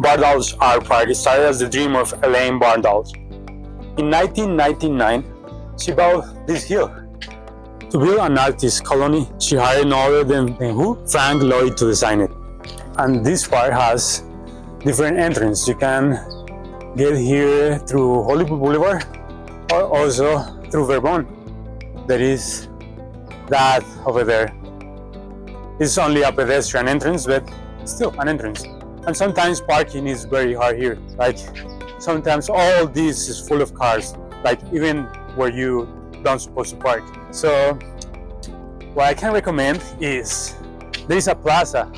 BARNSDALL Art Park started as the dream of Elaine BARNSDALL. In 1999, she bought this hill. To build an artist colony, she hired no other than who? Frank Lloyd to design it. And this park has different entrances. You can get here through Hollywood Boulevard or also through Vermont. There is that over there. It's only a pedestrian entrance, but still an entrance. And sometimes parking is very hard here. Like sometimes all this is full of cars, like even where you don't supposed to park. So what I can recommend is there is a plaza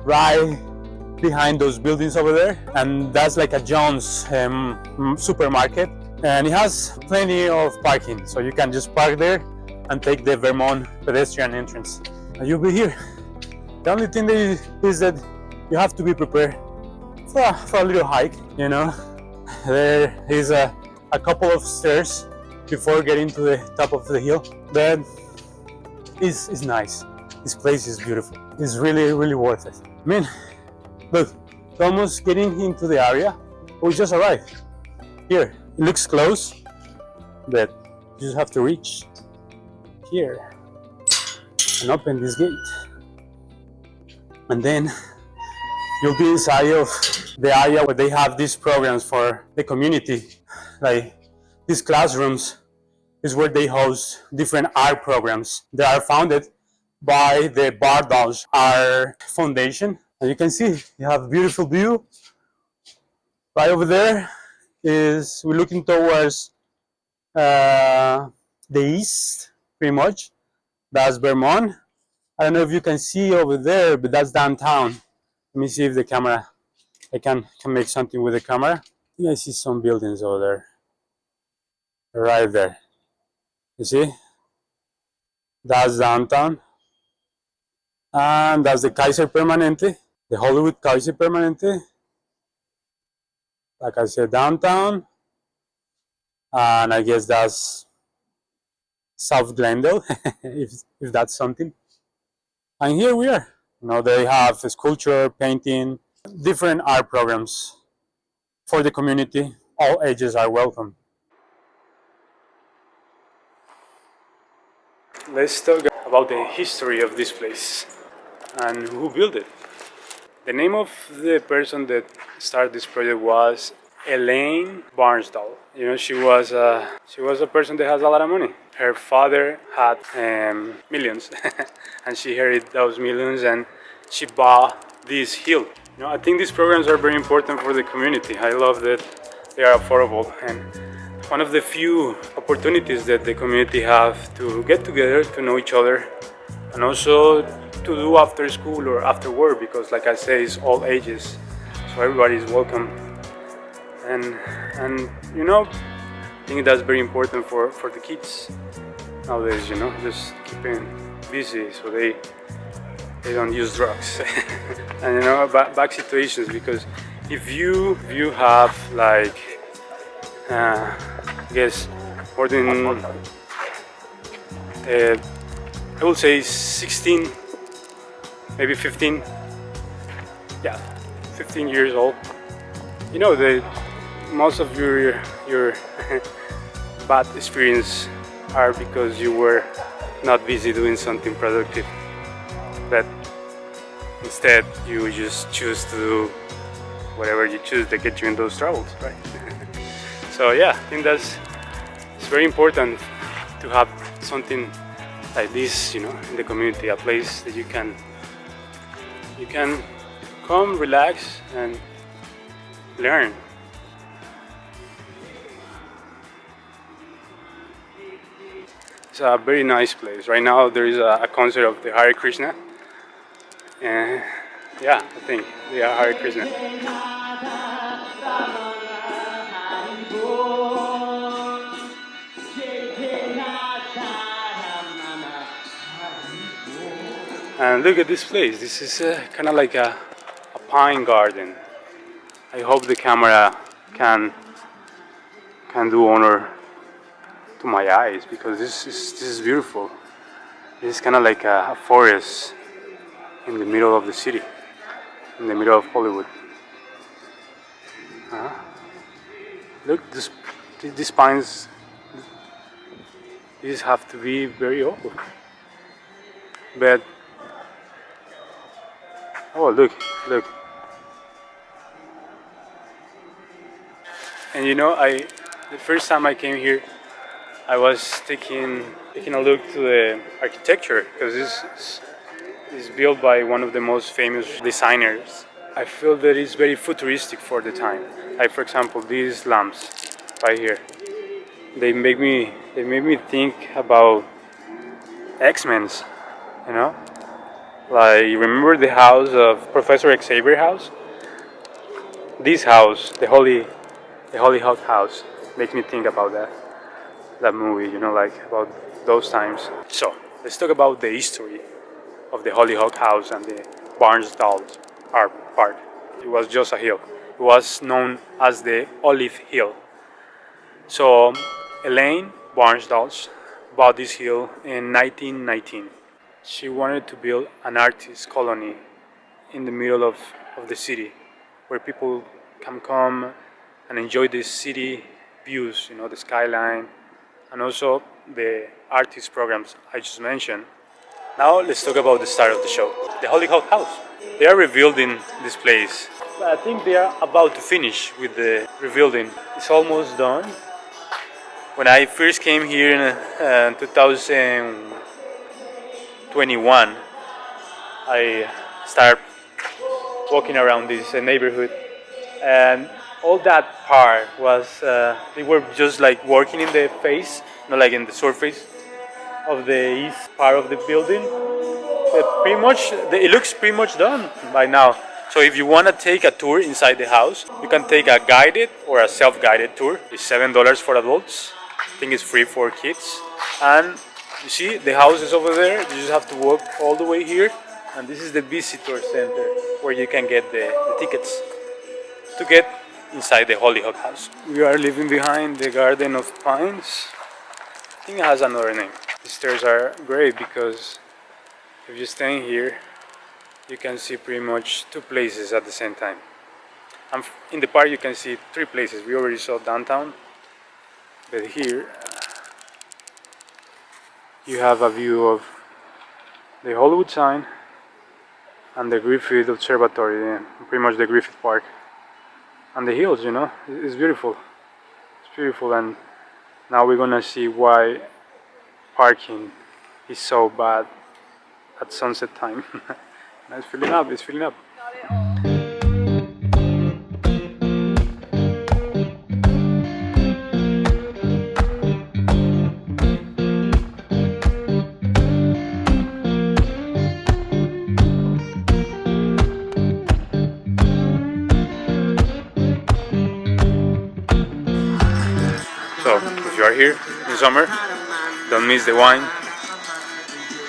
right behind those buildings over there, and that's like a John's supermarket, and it has plenty of parking, so you can just park there and take the Vermont pedestrian entrance and you'll be here. The only thing is that you have to be prepared for a little hike, you know. There is a couple of stairs before getting to the top of the hill, but it's nice. This place is beautiful. It's really worth it. I mean, look, we're almost getting into the area. We just arrived here. It looks close, but you just have to reach here and open this gate, and then you'll be inside of the area where they have these programs for the community. Like these classrooms is where they host different art programs that are founded by the BARNSDALL Art Foundation. And you can see you have a beautiful view. Right over there is we're looking towards the east, pretty much. That's Vermont. I don't know if you can see over there, but that's downtown. Let me see if the camera, I can make something with the camera. I think I see some buildings over there. Right there. You see? That's downtown. And that's the Kaiser Permanente, the Hollywood Kaiser Permanente. Like I said, downtown. And I guess that's South Glendale, if that's something. And here we are. You know, they have sculpture, painting, different art programs for the community. All ages are welcome. Let's talk about the history of this place and who built it. The name of the person that started this project was Elaine BARNSDALL. You know, she was a person that has a lot of money. Her father had millions, and she inherited those millions, and she bought this hill. You know, I think these programs are very important for the community. I love that they are affordable, and one of the few opportunities that the community have to get together, to know each other, and also to do after school or after work, because like I say, it's all ages, so everybody is welcome. And you know, I think that's very important for the kids nowadays, you know, just keeping busy so they don't use drugs. And you know, back situations, because if you have like I guess more than I will say 16, maybe 15, yeah, 15 years old, you know, most of your bad experience are because you were not busy doing something productive, but instead you just choose to do whatever you choose that get you in those troubles, right? So yeah, I think it's very important to have something like this, you know, in the community, a place that you can come, relax, and learn. It's a very nice place. Right now there is a concert of the Hare Krishna, and yeah, I think they are Hare Krishna. And look at this place. This is kind of like a pine garden. I hope the camera can do honor to my eyes, because this is beautiful. This is kind of like a forest in the middle of the city, in the middle of Hollywood. Look, these pines, these have to be very old. But oh, look. And you know, the first time I came here, I was taking a look to the architecture because this is built by one of the most famous designers. I feel that it's very futuristic for the time. Like for example, these lamps right here. They make me think about X-Men's, you know? Like remember the house of Professor Xavier house? This house, the Hollyhock house, makes me think about that movie, you know, like about those times. So let's talk about the history of the Hollyhock house and the BARNSDALL Art Park. It was just a hill. It was known as the Olive Hill. So Elaine Barnsdall bought this hill in 1919. She wanted to build an artist colony in the middle of the city where people can come and enjoy the city views, you know, the skyline, and also the artist programs I just mentioned. Now let's talk about the start of the show, the Hollyhock House. They are rebuilding this place. I think they are about to finish with the rebuilding. It's almost done. When I first came here in 2021, I started walking around this neighborhood, and all that part was they were just like working in the face, not like in the surface of the east part of the building. Pretty much, it looks pretty much done by now. So if you want to take a tour inside the house, you can take a guided or a self-guided tour. It's $7 for adults. I think it's free for kids. And you see, the house is over there. You just have to walk all the way here. And this is the visitor center where you can get the tickets to get inside the Hollyhock house. We are living behind the Garden of Pines. I think it has another name. The stairs are great because if you stand here, you can see pretty much two places at the same time. And in the park you can see three places. We already saw downtown, but here you have a view of the Hollywood sign and the Griffith Observatory, pretty much the Griffith Park, and the hills, you know. It's beautiful. It's beautiful, and now we're gonna see why parking is so bad at sunset time. It's filling up, it's filling up. So, if you are here in summer, don't miss the wine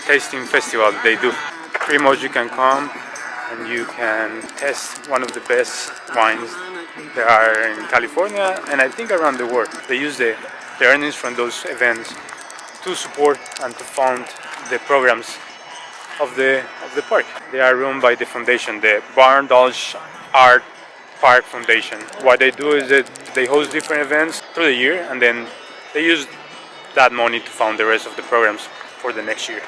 tasting festival they do. Pretty much you can come and you can test one of the best wines there are in California and I think around the world. They use the earnings from those events to support and to fund the programs of the park. They are run by the foundation, the BARNSDALL Art Park Foundation. What they do is that they host different events through the year and then they use that money to fund the rest of the programs for the next year.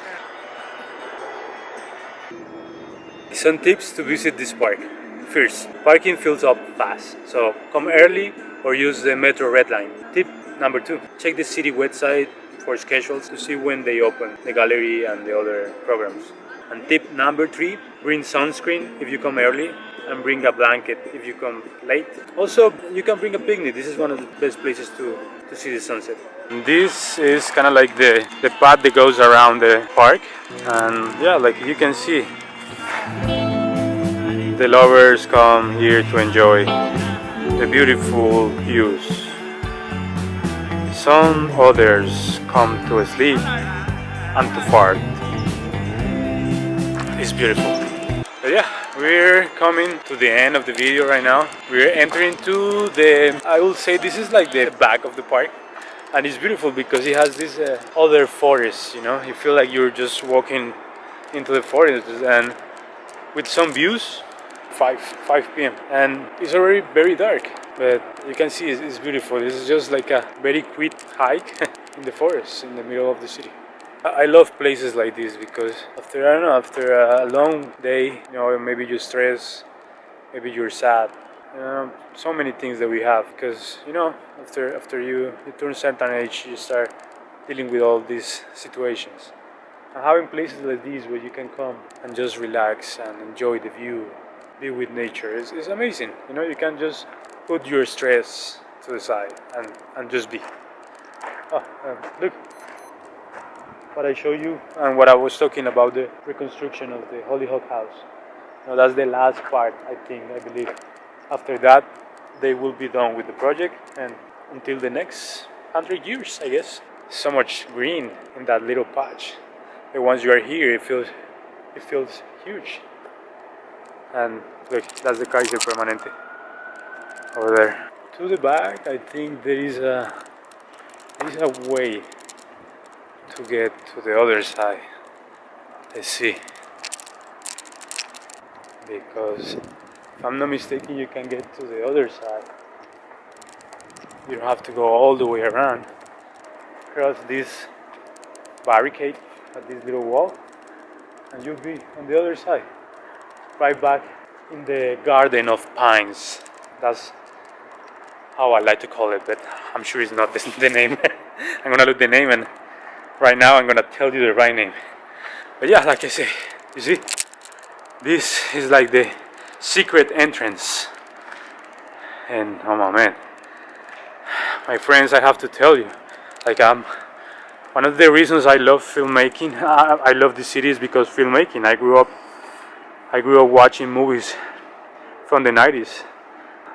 Some tips to visit this park. First, parking fills up fast, so come early or use the Metro Red Line. Tip number 2, check the city website for schedules to see when they open the gallery and the other programs. And tip number 3, bring sunscreen if you come early and bring a blanket if you come late. Also, you can bring a picnic. This is one of the best places to see the sunset. This is kind of like the path that goes around the park, and yeah, like you can see, the lovers come here to enjoy the beautiful views. Some others come to sleep and to fart. It's beautiful. But yeah, we're coming to the end of the video right now. We're entering to the, I will say this is like the back of the park. And it's beautiful because it has this other forest, you know. You feel like you're just walking into the forest and with some views. 5 p.m. and it's already very dark. But you can see it's beautiful. This is just like a very quick hike in the forest in the middle of the city. I love places like this because after, I don't know, after a long day, you know, maybe you're stressed, maybe you're sad. So many things that we have because, you know, after you turn certain age, you start dealing with all these situations. And having places like these where you can come and just relax and enjoy the view, be with nature is amazing. You know, you can just put your stress to the side and just be. Oh, look what I show you and what I was talking about, the reconstruction of the Hollyhock house. Now that's the last part, I believe. After that, they will be done with the project and until the next 100 years, I guess. So much green in that little patch. And once you are here, it feels huge. And look, that's the Kaiser Permanente over there. To the back, I think there is a way to get to the other side. Let's see. Because if I'm not mistaken, you can get to the other side. You don't have to go all the way around. Cross this barricade at this little wall, and you'll be on the other side. Right back in the Garden of Pines. That's how I like to call it, but I'm sure it's not the name. I'm gonna look the name, and right now I'm gonna tell you the right name. But yeah, like I say, you see, this is like the secret entrance. And oh my man, my friends, I have to tell you, like one of the reasons I love filmmaking, I love the city is because filmmaking. I grew up watching movies from the 90s.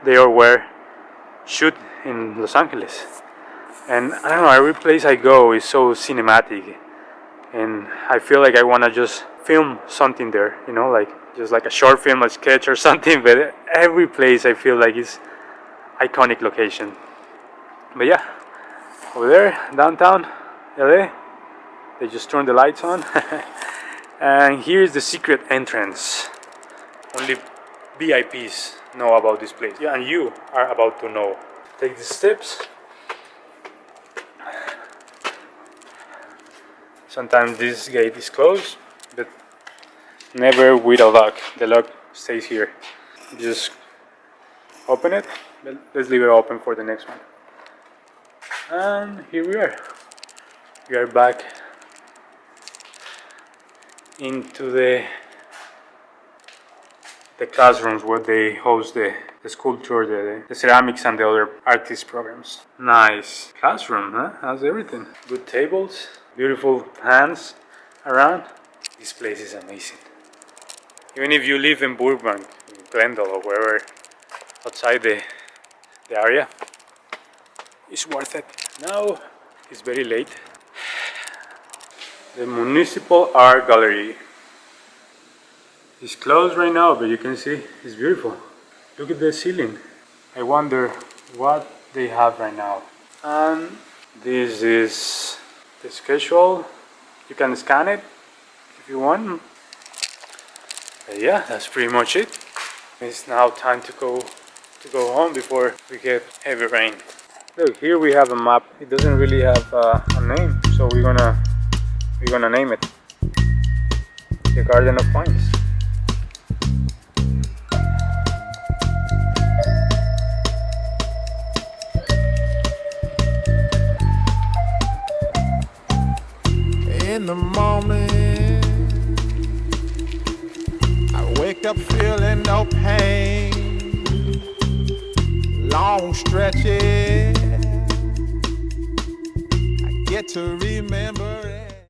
They all were shoot in Los Angeles, and I don't know, every place I go is so cinematic, and I feel like I want to just film something there, you know, like just like a short film, a sketch or something. But every place I feel like is iconic location. But yeah, over there, downtown LA, they just turned the lights on. And here's the secret entrance. Only VIPs know about this place. Yeah, and you are about to know. Take the steps. Sometimes this gate is closed, but never with a lock. The lock stays here. Just open it. Let's leave it open for the next one. And here we are. We are back into the classrooms where they host the sculpture, the ceramics, and the other artist programs. Nice classroom, huh? Has everything. Good tables, beautiful hands around. This place is amazing. Even if you live in Burbank, in Glendale, or wherever outside the area, it's worth it. Now it's very late. The Municipal Art Gallery is closed right now, but you can see it's beautiful. Look at the ceiling. I wonder what they have right now. And this is the schedule. You can scan it if you want. But yeah, that's pretty much it. It's now time to go home before we get heavy rain. Look, here we have a map. It doesn't really have a name, so we're gonna name it the Garden of Pines. In the morning, I wake up feeling no pain. Long stretches, I get to remember